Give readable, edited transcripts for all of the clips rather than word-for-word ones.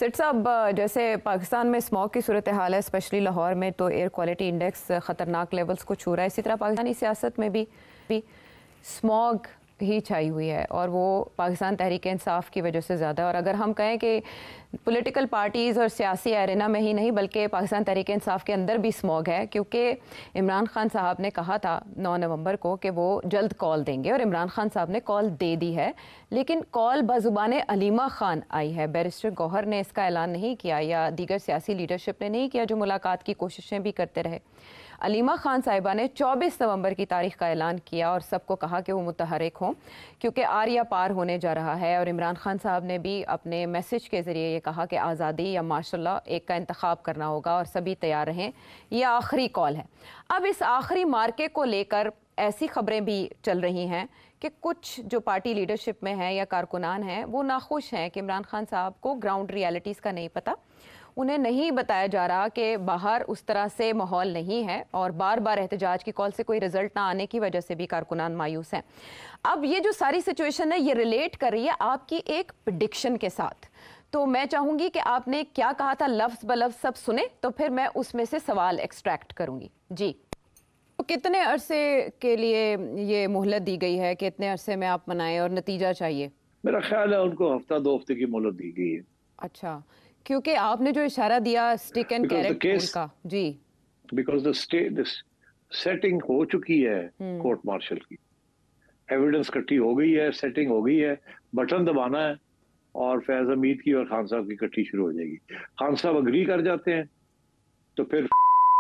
Seat साहब, जैसे पाकिस्तान में स्मॉग की सूरत हाल है, स्पेशली लाहौर में, तो एयर क्वालिटी इंडेक्स ख़तरनाक लेवल्स को छू रहा है। इसी तरह पाकिस्तानी सियासत में भी स्मॉग ही छाई हुई है और वो पाकिस्तान तहरीक इंसाफ की वजह से ज़्यादा है। और अगर हम कहें कि पॉलिटिकल पार्टीज़ और सियासी एरेना में ही नहीं बल्कि पाकिस्तान तहरीक इंसाफ के अंदर भी स्मॉग है, क्योंकि इमरान खान साहब ने कहा था 9 नवंबर को कि वो जल्द कॉल देंगे और इमरान खान साहब ने कॉल दे दी है, लेकिन कॉल बज़ुबान अलीमा खान आई है। बैरिस्टर गौहर ने इसका ऐलान नहीं किया या दीगर सियासी लीडरशिप ने नहीं किया जो मुलाकात की कोशिशें भी करते रहे। अलीमा खान साहिबा ने 24 नवंबर की तारीख का ऐलान किया और सबको कहा कि वो मुतहरिक हों क्योंकि आरिया पार होने जा रहा है। और इमरान खान साहब ने भी अपने मैसेज के ज़रिए ये कहा कि आज़ादी या मार्शल एक का इंतखाब करना होगा और सभी तैयार रहें, ये आखिरी कॉल है। अब इस आखिरी मार्के को लेकर ऐसी खबरें भी चल रही हैं कि कुछ जो पार्टी लीडरशिप में हैं या कारकुनान हैं वो नाखुश हैं कि इमरान खान साहब को ग्राउंड रियलिटीज़ का नहीं पता, उन्हें नहीं बताया जा रहा कि बाहर उस तरह से माहौल नहीं है और बार बार एहतजाज की कॉल से कोई रिजल्ट ना आने की वजह से भी कारकुनान मायूस हैं। अब ये जो सारी सिचुएशन है ये रिलेट कर रही है आपकी एक प्रेडिक्शन के साथ, तो मैं चाहूंगी कि आपने क्या कहा था लफ्ज़ ब लफ्ज़ सब सुने, तो फिर मैं उसमें से सवाल एक्सट्रैक्ट करूंगी। जी, तो कितने अरसे के लिए ये मोहलत दी गई है कि इतने अरसे में आप मनाएं और नतीजा चाहिए? मेरा ख्याल है उनको हफ्ता 2 हफ्ते की मोहलत दी गई है। अच्छा, क्योंकि आपने जो इशारा दिया स्टिक एंड कैरेट रूल का। जी, बिकॉज द सेटिंग हो चुकी है कोर्ट मार्शल की, एविडेंस इकट्ठी हो गई है, सेटिंग हो गई है, बटन दबाना है और फैज हमीद की और खान साहब की इकट्ठी शुरू हो जाएगी। खान साहब अग्री कर जाते हैं तो फिर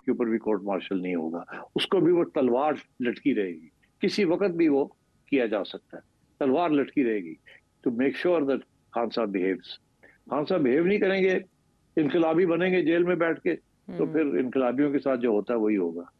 के ऊपर भी कोर्ट मार्शल नहीं होगा, उसको भी वो तलवार लटकी रहेगी, किसी वक्त भी वो किया जा सकता है, तलवार लटकी रहेगी to make sure that Khan sahab behaves. Khan साहब बिहेव नहीं करेंगे, इनकलाबी बनेंगे जेल में बैठ के, तो फिर इनकलाबियों के साथ जो होता है वही होगा।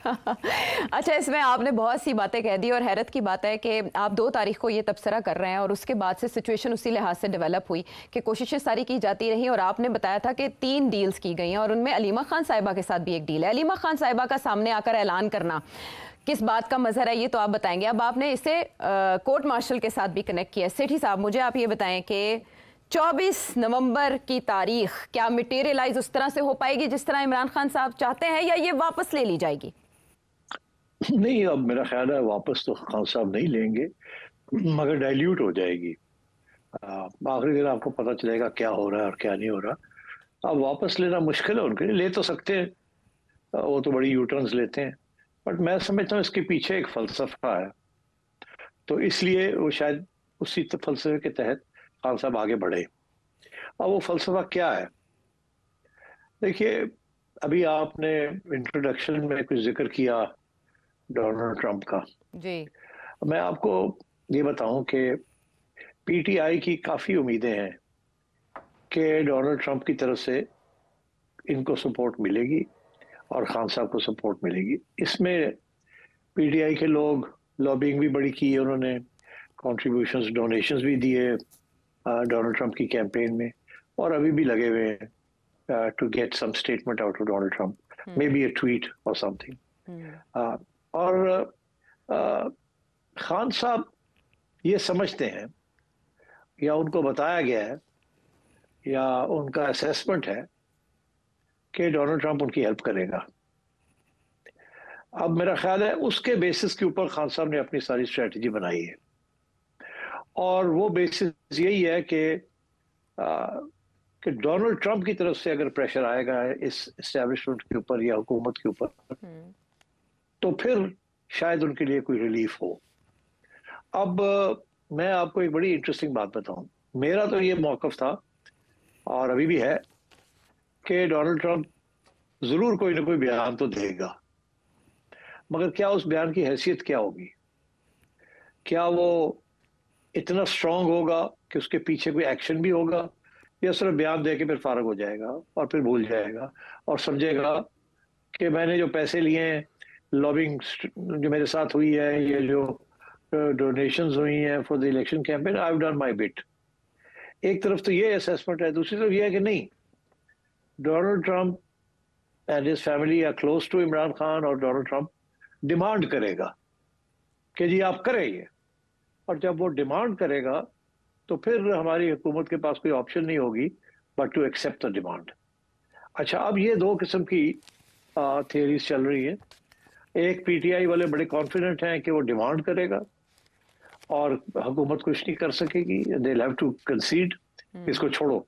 अच्छा, इसमें आपने बहुत सी बातें कह दी और हैरत की बात है कि आप 2 तारीख को ये तबसरा कर रहे हैं और उसके बाद से सिचुएशन उसी लिहाज से डेवलप हुई कि कोशिशें सारी की जाती रही और आपने बताया था कि 3 डील्स की गई हैं और उनमें अलीमा खान साहिबा के साथ भी एक डील है। अलीमा खान साहिबा का सामने आकर ऐलान करना किस बात का मजहर है ये तो आप बताएंगे। अब आपने इसे कोर्ट मार्शल के साथ भी कनेक्ट किया। सेठी साहब, मुझे आप ये बताएं कि 24 नवंबर की तारीख क्या मटेरियलाइज उस तरह से हो पाएगी जिस तरह इमरान खान साहब चाहते हैं या ये वापस ले ली जाएगी? नहीं, अब मेरा ख्याल है वापस तो खान साहब नहीं लेंगे, मगर डाइल्यूट हो जाएगी। आखिरी दिन आपको पता चलेगा क्या हो रहा है और क्या नहीं हो रहा। अब वापस लेना मुश्किल है उनके लिए, ले तो सकते हैं, वो तो बड़ी यूटर्न्स लेते हैं, बट मैं समझता हूँ इसके पीछे एक फलसफा है, तो इसलिए वो शायद उसी फलसफे के तहत खान साहब आगे बढ़े। अब वो फलसफा क्या है, देखिए, अभी आपने इंट्रोडक्शन में कुछ जिक्र किया डोनाल्ड ट्रंप का। जी, मैं आपको ये बताऊं कि पीटीआई की काफी उम्मीदें हैं कि डोनाल्ड ट्रंप की तरफ से इनको सपोर्ट मिलेगी और खान साहब को सपोर्ट मिलेगी। इसमें पीटीआई के लोग लॉबिंग भी बड़ी की है, उन्होंने कॉन्ट्रीब्यूशंस डोनेशंस भी दिए डोनाल्ड ट्रंप की कैंपेन में, और अभी भी लगे हुए हैं to get some statement out of Donald Trump, maybe a tweet और समथिंग। और खान साहब ये समझते हैं या उनको बताया गया है या उनका असेसमेंट है कि डोनाल्ड ट्रंप उनकी हेल्प करेगा। अब मेरा ख्याल है उसके बेसिस के ऊपर खान साहब ने अपनी सारी स्ट्रेटजी बनाई है, और वो बेसिस यही है कि डोनाल्ड ट्रंप की तरफ से अगर प्रेशर आएगा इस एस्टेब्लिशमेंट के ऊपर या हुकूमत के ऊपर, तो फिर शायद उनके लिए कोई रिलीफ हो। अब मैं आपको एक बड़ी इंटरेस्टिंग बात बताऊं, मेरा तो ये मौकफ था और अभी भी है कि डोनाल्ड ट्रंप जरूर कोई ना कोई बयान तो देगा, मगर क्या उस बयान की हैसियत क्या होगी? क्या वो इतना स्ट्रांग होगा कि उसके पीछे कोई एक्शन भी होगा, या सिर्फ बयान दे के फिर फारग हो जाएगा और फिर भूल जाएगा और समझेगा कि मैंने जो पैसे लिए हैं, लॉबिंग जो मेरे साथ हुई है, ये जो डोनेशंस हुई हैं for the election campaign, I have done my bit. एक तरफ तो ये असेसमेंट है, दूसरी तरफ ये है कि नहीं, Donald Trump and his family are close to Imran Khan, और डोनाल्ड ट्रंप डिमांड करेगा कि जी आप करें ये, और जब वो डिमांड करेगा तो फिर हमारी हुकूमत के पास कोई ऑप्शन नहीं होगी but to accept the demand. अच्छा, अब ये दो किस्म की थियरीज चल रही है। एक, पीटीआई वाले बड़े कॉन्फिडेंट हैं कि वो डिमांड करेगा और हुकूमत कुछ नहीं कर सकेगी, दे हैव टू कंसीड, इसको छोड़ो।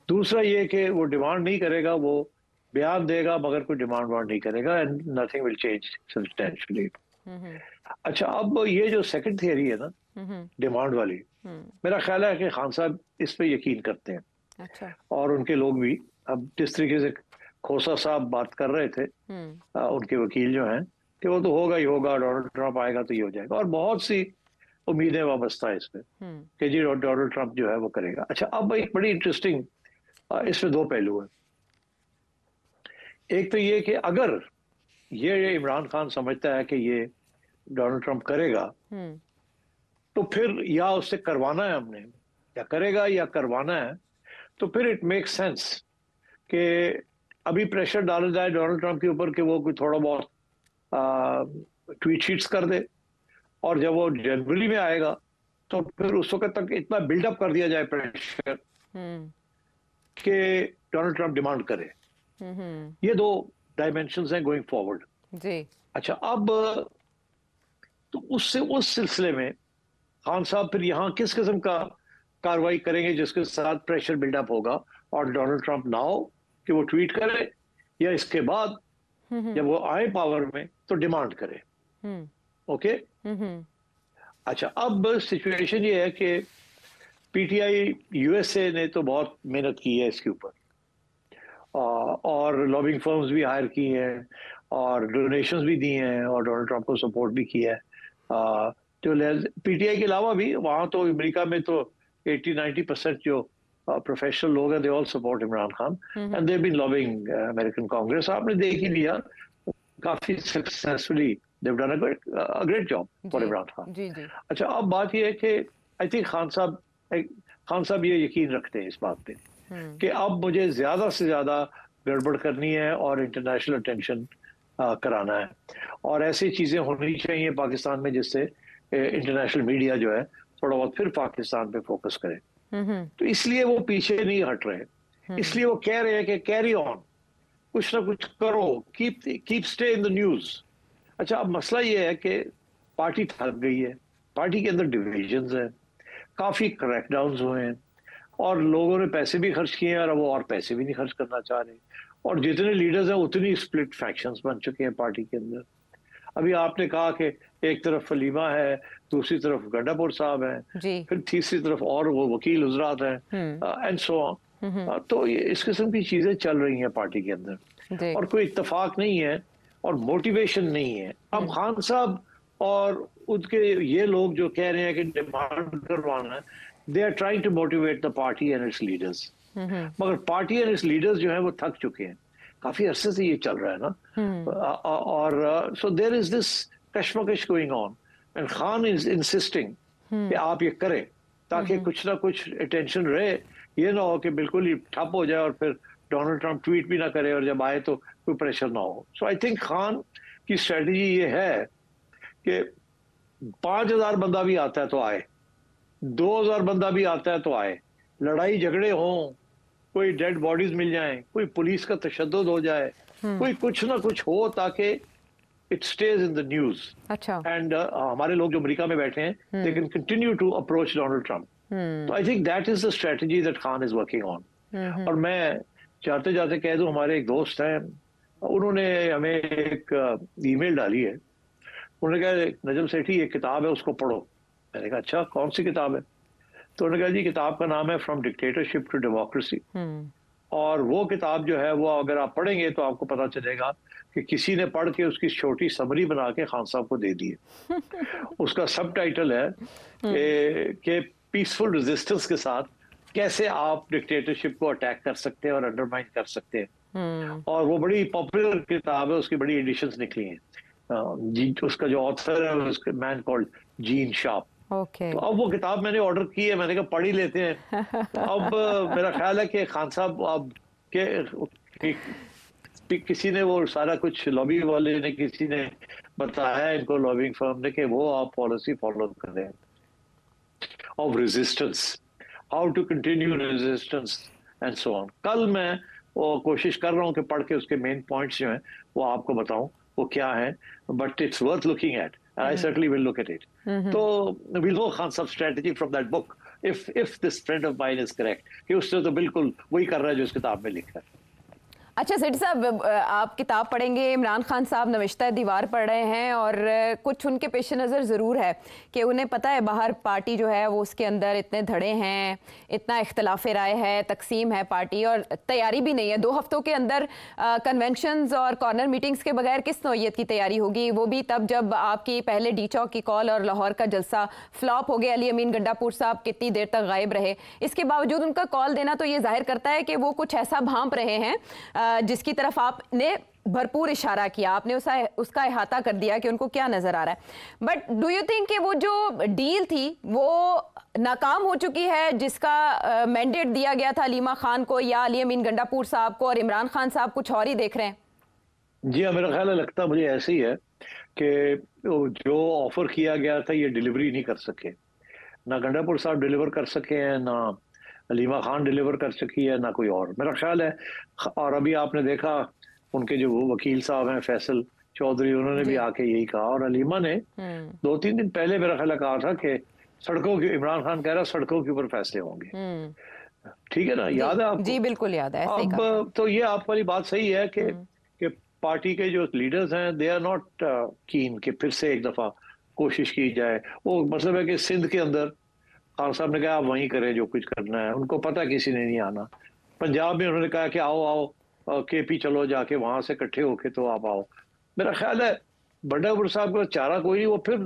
दूसरा ये कि वो डिमांड नहीं करेगा, वो बयान देगा मगर कोई डिमांड वांड नहीं करेगा and nothing will change substantially. अच्छा, अब ये जो सेकंड थियरी है ना, डिमांड वाली, मेरा ख्याल है कि खान साहब इस पे यकीन करते हैं। अच्छा। और उनके लोग भी। अब जिस तरीके से खोसा साहब बात कर रहे थे, उनके वकील जो हैं, कि वो तो होगा ही होगा, डोनाल्ड ट्रंप आएगा तो ये हो जाएगा, और बहुत सी उम्मीदें वाबस्ता है इसमें कि जी डोनाल्ड ट्रंप जो है वो करेगा। अच्छा, अब एक बड़ी इंटरेस्टिंग, इसमें दो पहलू हैं। एक तो ये कि अगर ये इमरान खान समझता है कि ये डोनाल्ड ट्रंप करेगा, तो फिर या उससे करवाना है हमने, या करेगा या करवाना है, तो फिर इट मेक्स सेंस कि अभी प्रेशर डाला जाए डोनाल्ड ट्रंप के ऊपर कि वो कोई थोड़ा बहुत ट्वीट शीट्स कर दे, और जब वो जनवरी में आएगा तो फिर उस वक्त तक इतना बिल्डअप कर दिया जाए प्रेशर कि डोनाल्ड ट्रंप डिमांड करे। ये दो डायमेंशंस हैं गोइंग फॉरवर्ड जी। अच्छा, अब तो उससे उस सिलसिले में खान साहब फिर यहाँ किस किस्म का कार्रवाई करेंगे जिसके साथ प्रेशर बिल्डअप होगा और डोनाल्ड ट्रंप ना हो कि वो ट्वीट करे, या इसके बाद जब वो आए पावर में तो डिमांड करे। ओके। अच्छा, अब सिचुएशन ये है कि पीटीआई यूएसए ने तो बहुत मेहनत की है इसके ऊपर, और लॉबिंग फर्म्स भी हायर की हैं और डोनेशंस भी दी हैं और डोनाल्ड ट्रंप को सपोर्ट भी किया है। जो पीटीआई के अलावा भी वहाँ तो अमेरिका में तो 80-90% जो प्रोफेशनल लोग हैं, they all support Imran Khan and they been lobbying American congress. आपने देख ही लिया, काफी successfully they done a great job for Imran Khan. जी जी। अच्छा, अब बात यह है कि आई थिंक खान साहब ये यकीन रखते हैं इस बात पे कि अब मुझे ज्यादा से ज्यादा गड़बड़ करनी है और इंटरनेशनल अटेंशन कराना है, और ऐसी चीजें होनी चाहिए पाकिस्तान में जिससे इंटरनेशनल मीडिया जो है थोड़ा बहुत फिर पाकिस्तान पे फोकस करे। तो इसलिए वो पीछे नहीं हट रहे, इसलिए वो कह रहे हैं कि कैरी ऑन, कुछ ना कुछ करो, keep stay in the news. अच्छा, अब मसला ये है कि पार्टी थक गई है, पार्टी के अंदर डिविजन्स हैं, काफी क्रैकडाउन्स हुए हैं, और लोगों ने पैसे भी खर्च किए हैं और वो और पैसे भी नहीं खर्च करना चाह रहे, और जितने लीडर्स हैं उतनी स्प्लिट फैक्शंस बन चुके हैं पार्टी के अंदर। अभी आपने कहा कि एक तरफ फलीमा है, दूसरी तरफ गंडापुर साहब हैं, फिर तीसरी तरफ और वो वकील हुजरात हैं एंड सो ऑन। तो ये इस किस्म की चीजें चल रही हैं पार्टी के अंदर और कोई इत्तेफाक नहीं है और मोटिवेशन नहीं है। अब खान साहब और उनके ये लोग जो कह रहे हैं कि डिमांड करवाना है, they are trying to motivate the party and its leaders, मगर पार्टी एंड इट्स लीडर्स जो है वो थक चुके हैं, काफी अरसे से ये चल रहा है ना। और सो देयर इज दिस कशमकश going on and Khan is insisting कि आप ये करें ताकि कुछ ना कुछ अटेंशन रहे, ये ना हो कि बिल्कुल ही ठप हो जाए और फिर डोनाल्ड ट्रंप ट्वीट भी ना करे और जब आए तो कोई प्रेशर ना हो। सो आई थिंक खान की स्ट्रेटजी ये है कि 5,000 बंदा भी आता है तो आए, 2,000 बंदा भी आता है तो आए, लड़ाई झगड़े हों, कोई डेड बॉडीज मिल जाएं, कोई पुलिस का तशद्दुद हो जाए, कोई कुछ ना कुछ हो ताकि it stays in the news. अच्छा। एंड हमारे लोग जो अमेरिका में बैठे हैं, they can continue to approach Donald Trump. तो I think that is the strategy that Khan is working on. और मैं जाते जाते कह दूं, हमारे एक दोस्त हैं, उन्होंने हमें एक ईमेल डाली है, उन्होंने कहा नजम सेठी एक किताब है उसको पढ़ो। मैंने कहा अच्छा, कौन सी किताब है? तो उन्होंने कहा जी किताब का नाम है फ्रॉम डिक्टेटरशिप टू डेमोक्रेसी, और वो किताब जो है वो अगर आप पढ़ेंगे तो आपको पता चलेगा कि किसी ने पढ़ के उसकी छोटी समरी बना के खान साहब को दे दी है। उसका सब टाइटल है कि पीसफुल रेजिस्टेंस के साथ कैसे आप डिक्टेटरशिप को अटैक कर सकते हैं और अंडरमाइन कर सकते हैं। और वो बड़ी पॉपुलर किताब है, उसकी बड़ी एडिशंस निकली हैं। उसका जो ऑथर है उसका मैन कॉल्ड जीन शार्प। तो अब वो किताब मैंने ऑर्डर की है, मैंने कहा पढ़ ही लेते हैं। अब मेरा ख्याल है कि खान साहब अब के किसी ने वो सारा कुछ लॉबी वाले ने किसी ने बताया इनको, लॉबिंग फर्म ने, कि वो आप पॉलिसी फॉलो कर रहे हैं। of resistance, how to continue resistance and so on. कल मैं वो कोशिश कर रहा हूँ कि पढ़ के उसके मेन पॉइंट्स जो हैं वो आपको बताऊं वो क्या है, but it's worth looking at and I certainly will look at it. तो विल नो खान साहब strategy from that book if this friend of mine is correct कि उसने तो बिल्कुल वही कर रहा है जो इस किताब में लिखा है. अच्छा सेठी साहब, आप किताब पढ़ेंगे, इमरान खान साहब नविश्ता दीवार पढ़ रहे हैं और कुछ उनके पेश नज़र ज़रूर है कि उन्हें पता है बाहर पार्टी जो है वो उसके अंदर इतने धड़े हैं, इतना इख्तलाफ राय है, तकसीम है पार्टी और तैयारी भी नहीं है. 2 हफ्तों के अंदर कन्वेंशंस और कॉर्नर मीटिंग्स के बगैर किस नौयत की तैयारी होगी, वो भी तब जब आपकी पहले डी चौक की कॉल और लाहौर का जलसा फ्लॉप हो गया. अली अमीन गंडापुर साहब कितनी देर तक गायब रहे, इसके बावजूद उनका कॉल देना तो ये जाहिर करता है कि वो कुछ ऐसा भांप रहे हैं जिसकी तरफ आपने भरपूर इशारा किया, आपने उसका इहाता कर दिया कि उनको क्या नजर आ रहा है. बट डू यू थिंक कि वो जो डील थी वो नाकाम हो चुकी है जिसका मैंडेट दिया गया था अलीमा खान को, या अली अमीन गंडापुर साहब को और इमरान खान साहब कुछ और ही देख रहे हैं? जी हाँ, मेरा ख्याल है, लगता मुझे ऐसे ही है कि जो ऑफर किया गया था ये डिलीवरी नहीं कर सके. ना गंडापुर साहब डिलीवर कर सके हैं, ना अलीमा खान डिलीवर कर सकी है, ना कोई और, मेरा ख्याल है. और अभी आपने देखा उनके जो वकील साहब हैं फैसल चौधरी, उन्होंने भी आके यही कहा, और अलीमा ने 2-3 दिन पहले मेरा ख्याल कहा था कि सड़कों के, इमरान खान कह रहा सड़कों के ऊपर फैसले होंगे. ठीक है ना, याद है आपको? जी बिल्कुल याद है. अब तो ये आप वाली बात सही है कि पार्टी के जो लीडर्स हैं दे आर नॉट कीन कि फिर से एक दफा कोशिश की जाए. वो मतलब है कि सिंध के अंदर खान साहब ने कहा आप वहीं करें जो कुछ करना है, उनको पता किसी ने नहीं आना. पंजाब में उन्होंने कहा कि आओ आओ केपी चलो जाके वहां से इकट्ठे होके तो आप आओ. मेरा ख्याल है गंडापुर साहब का चारा कोई नहीं, वो फिर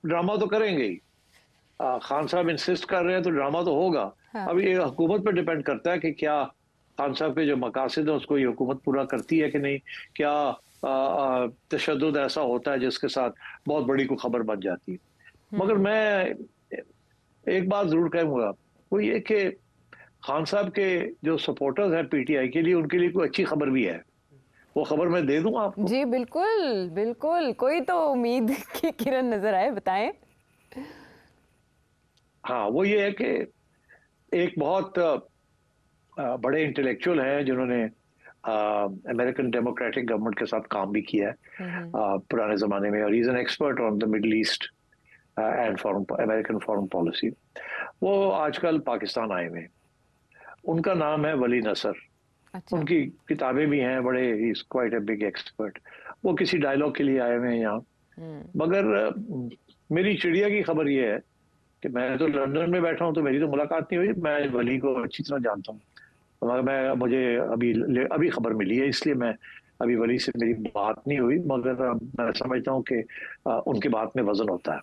ड्रामा तो करेंगे ही. खान साहब इंसिस्ट कर रहे हैं तो ड्रामा तो होगा. हाँ. अभी ये हुकूमत पर डिपेंड करता है कि क्या खान साहब के जो मकासद है उसको ये हुकूमत पूरा करती है कि नहीं, क्या तशद्दुद ऐसा होता है जिसके साथ बहुत बड़ी कोई खबर बन जाती है. मगर मैं एक बात जरूर कहूंगा, वो ये कि खान साहब के जो सपोर्टर्स हैं पीटीआई के लिए, उनके लिए कोई अच्छी खबर भी है. वो खबर मैं दे दूं आपको? जी बिल्कुल बिल्कुल, कोई तो उम्मीद की किरण नजर आए, बताएं. हाँ, वो ये है कि एक बहुत बड़े इंटेलेक्चुअल हैं जिन्होंने अमेरिकन डेमोक्रेटिक गवर्नमेंट के साथ काम भी किया है पुराने जमाने में, और he is an expert on the middle east and American foreign policy. वो आजकल पाकिस्तान आए हुए. उनका नाम है वली नसर. अच्छा. उनकी किताबें भी हैं, बड़े he is quite a big expert. वो किसी डायलॉग के लिए आए हुए हैं यहाँ. मगर मेरी चिड़िया की खबर ये है कि मैं तो लंदन में बैठा हूँ तो मेरी तो मुलाकात नहीं हुई. मैं वली को अच्छी तरह जानता हूँ, मगर मुझे अभी खबर मिली है, इसलिए मैं अभी वली से मेरी बात नहीं हुई. मगर मैं समझता हूँ कि उनकी बात में वजन होता है.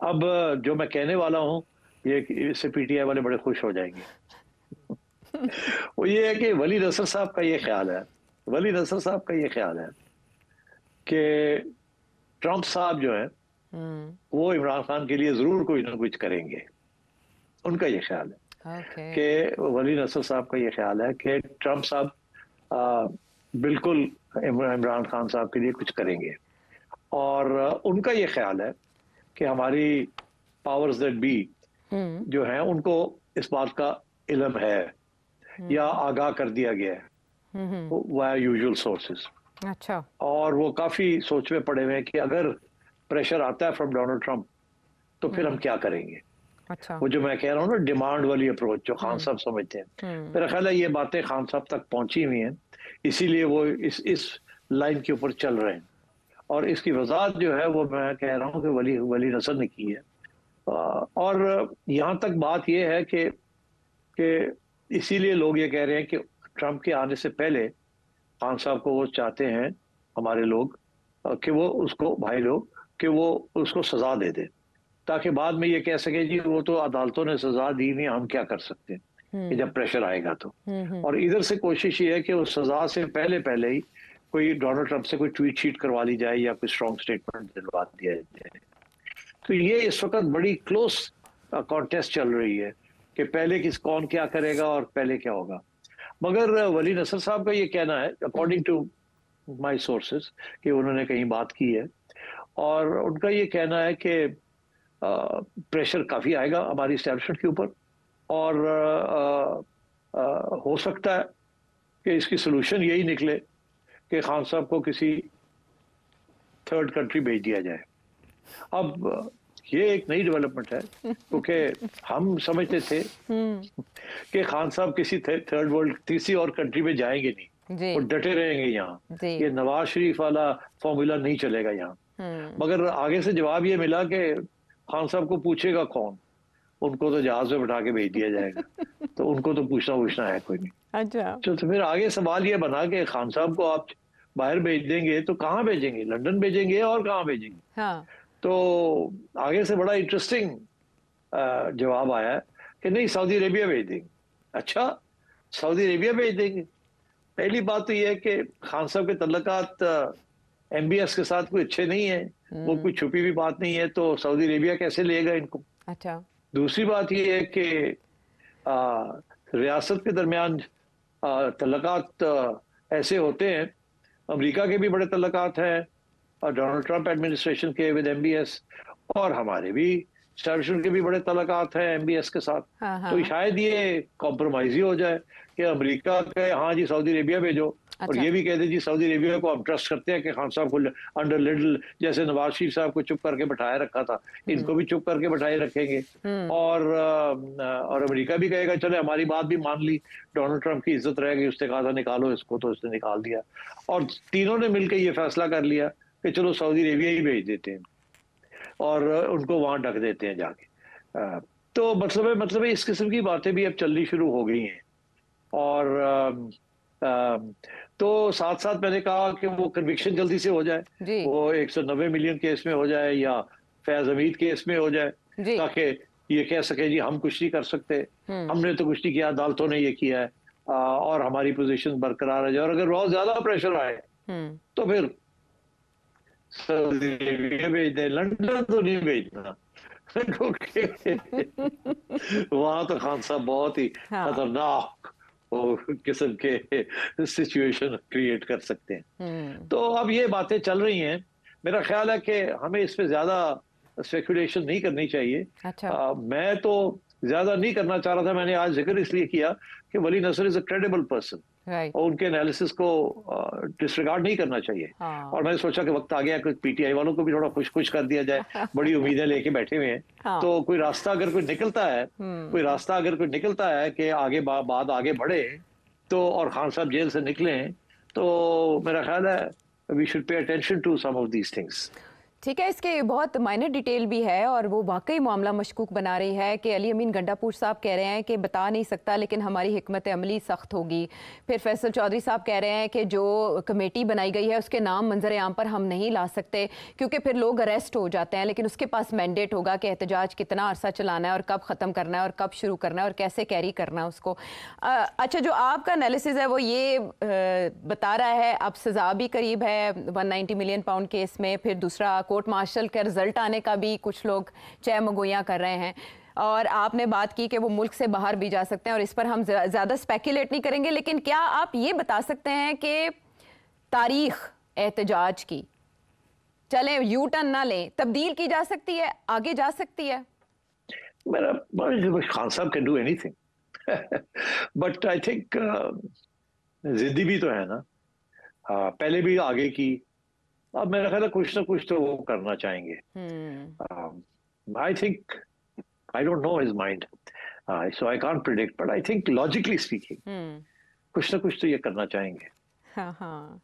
अब जो मैं कहने वाला हूँ ये इससे पीटीआई वाले बड़े खुश हो जाएंगे. वो ये है कि वली नसर साहब का ये ख्याल है, वली नसर साहब का ये ख्याल है कि ट्रंप साहब जो है वो इमरान खान के लिए जरूर कोई ना कुछ करेंगे. उनका ये ख्याल है कि वली नसर साहब का ये ख्याल है कि ट्रंप साहब बिल्कुल इमरान खान साहब के लिए कुछ करेंगे. और उनका ये ख्याल है कि हमारी पावर्स दैट बी जो हैं उनको इस बात का इल्म है या आगाह कर दिया गया है वाया यूजुअल सोर्सेस. अच्छा. और वो काफी सोच में पड़े हुए हैं कि अगर प्रेशर आता है फ्रॉम डोनाल्ड ट्रंप तो फिर हम क्या करेंगे. अच्छा. वो जो मैं कह रहा हूँ ना डिमांड वाली अप्रोच जो खान साहब समझते हैं, मेरा ख्याल है ये बातें खान साहब तक पहुंची हुई हैं, इसीलिए वो इस लाइन के ऊपर चल रहे हैं. और इसकी वजाहत जो है वो मैं कह रहा हूँ कि वली नसर ने की है. और यहाँ तक बात ये है कि इसीलिए लोग ये कह रहे हैं कि ट्रंप के आने से पहले खान साहब को वो चाहते हैं हमारे लोग कि वो उसको भाई लोग कि वो उसको सजा दे दे, ताकि बाद में ये कह सके जी वो तो अदालतों ने सजा दी नहीं, हम क्या कर सकते हैं कि जब प्रेशर आएगा तो. और इधर से कोशिश ये है कि उस सजा से पहले ही कोई डोनाल्ड ट्रंप से कोई ट्वीट शीट करवा ली जाए या कोई स्ट्रॉन्ग स्टेटमेंट दिलवा दिया जाए. तो ये इस वक्त बड़ी क्लोज कॉन्टेस्ट चल रही है कि पहले कौन क्या करेगा और पहले क्या होगा. मगर वली नसर साहब का ये कहना है अकॉर्डिंग टू माय सोर्सेस कि उन्होंने कहीं बात की है, और उनका ये कहना है कि प्रेशर काफ़ी आएगा हमारी इस्टेब्लिशमेंट के ऊपर, और हो सकता है कि इसकी सोल्यूशन यही निकले कि खान साहब को किसी थर्ड कंट्री भेज दिया जाए। अब ये एक नई डेवलपमेंट है, क्योंकि हम समझते थे कि खान साहब किसी थर्ड वर्ल्ड किसी और कंट्री में जाएंगे नहीं, वो डटे रहेंगे यहाँ, ये नवाज शरीफ वाला फॉर्मूला नहीं चलेगा यहाँ। मगर आगे से जवाब ये मिला कि खान साहब को पूछेगा कौन, उनको तो जहाज में बैठा के भेज दिया जाएगा, तो उनको तो पूछना है कोई नहीं। अच्छा, तो फिर आगे सवाल ये बना कि खान साहब को आप बाहर भेज देंगे तो कहाँ भेजेंगे, लंदन भेजेंगे और कहाँ भेजेंगे? हाँ। तो आगे से बड़ा इंटरेस्टिंग जवाब आया कि नहीं, सऊदी अरेबिया भेज देंगे। अच्छा, सऊदी अरेबिया भेज देंगे? पहली बात तो यह है कि खान साहब के तल्लुकात MBS के साथ कोई अच्छे नहीं है, वो कोई छुपी हुई बात नहीं है, तो सऊदी अरेबिया कैसे लेगा इनको? अच्छा। दूसरी बात यह है कि रियासत के दरमियान तल्लुकात ऐसे होते हैं, अमेरिका के भी बड़े तल्लुकात हैं और डोनाल्ड ट्रंप एडमिनिस्ट्रेशन के विद MBS, और हमारे भी एस्टेब्लिशमेंट के भी बड़े तल्लुकात हैं MBS के साथ। तो शायद ये कॉम्प्रोमाइज ही हो जाए कि अमेरिका के हाँ जी सऊदी अरेबिया भेजो, और ये भी कह दे जी सऊदी अरेबिया को हम ट्रस्ट करते हैं कि खान साहब को अंडर लिटिल, जैसे नवाज शरीफ साहब को चुप करके बैठाए रखा था, इनको भी चुप करके बैठाए रखेंगे। और अमेरिका भी कहेगा चले हमारी बात भी मान ली, डोनाल्ड ट्रंप की इज्जत रहेगी, उसने कहा था निकालो इसको, तो उसने निकाल दिया, और तीनों ने मिलकर ये फैसला कर लिया कि चलो सऊदी अरेबिया ही भेज देते हैं और उनको वहां ढक देते हैं जाके। तो मतलब है इस किस्म की बातें भी अब चलनी शुरू हो गई हैं। और तो साथ साथ मैंने कहा कि वो कन्विक्शन जल्दी से हो जाए, वो 190 मिलियन केस में हो जाए या फैज हमीद केस में हो जाए, ताकि ये कह सके जी हम कुछ नहीं कर सकते, हमने तो कुछ नहीं किया, अदालतों ने ये किया है, और हमारी पोजीशन बरकरार है। और अगर बहुत ज्यादा प्रेशर आए तो फिर सऊदी अरेबिया भेज दे, लंदन तो नहीं भेजना, क्योंकि वहां तो खान साहब बहुत ही खतरनाक किस्म के सिचुएशन क्रिएट कर सकते हैं। तो अब ये बातें चल रही हैं, मेरा ख्याल है कि हमें इस पे ज्यादा स्पेकुलेशन नहीं करनी चाहिए। अच्छा। मैं तो ज्यादा नहीं करना चाह रहा था, मैंने आज जिक्र इसलिए किया कि वली नसर इज अ क्रेडिबल पर्सन, और उनके एनालिसिस को डिसरिगार्ड नहीं करना चाहिए। और मैंने सोचा कि वक्त आ गया कि PTI वालों को भी थोड़ा खुश कर दिया जाए, बड़ी उम्मीदें लेके बैठे हुए हैं। तो कोई रास्ता अगर कोई निकलता है कि आगे बात आगे बढ़े, तो और खान साहब जेल से निकले, तो मेरा ख्याल है we should pay attention to some of these things. ठीक है, इसके बहुत माइनर डिटेल भी है और वो वाकई मामला मशकूक बना रही है कि अली अमीन गंडापुर साहब कह रहे हैं कि बता नहीं सकता लेकिन हमारी हिकमत अमली सख्त होगी। फिर फैसल चौधरी साहब कह रहे हैं कि जो कमेटी बनाई गई है उसके नाम मंजर आम पर हम नहीं ला सकते क्योंकि फिर लोग अरेस्ट हो जाते हैं, लेकिन उसके पास मैंडेट होगा कि एहतजाज कितना अरसा चलाना है और कब ख़त्म करना है और कब शुरू करना है और कैसे कैरी करना है उसको। अच्छा, जो आपका एनालिसिस है वो ये बता रहा है अब सज़ा भी करीब है 190 मिलियन पाउंड केस में, फिर दूसरा कोर्ट मार्शल का रिजल्ट आने का भी कुछ लोग चहमगोइयां कर रहे हैं, और आपने बात की कि वो मुल्क से बाहर भी जा सकते हैं, और इस पर हम ज़्यादा स्पेकुलेट नहीं करेंगे, लेकिन क्या आप ये बता सकते हैं कि तारीख एहतजाज की, चलें यू टर्न ना लें, तब्दील की जा सकती है, आगे जा सकती है? खान साहब can do anything, but I think जिद्दी भी तो है ना, पहले भी आगे की, अब मेरा ख्याल है कुछ ना कुछ तो वो करना चाहेंगे। I think I don't know his mind, so I can't predict, but I think logically speaking कुछ ना कुछ तो ये करना चाहेंगे। हाँ हाँ।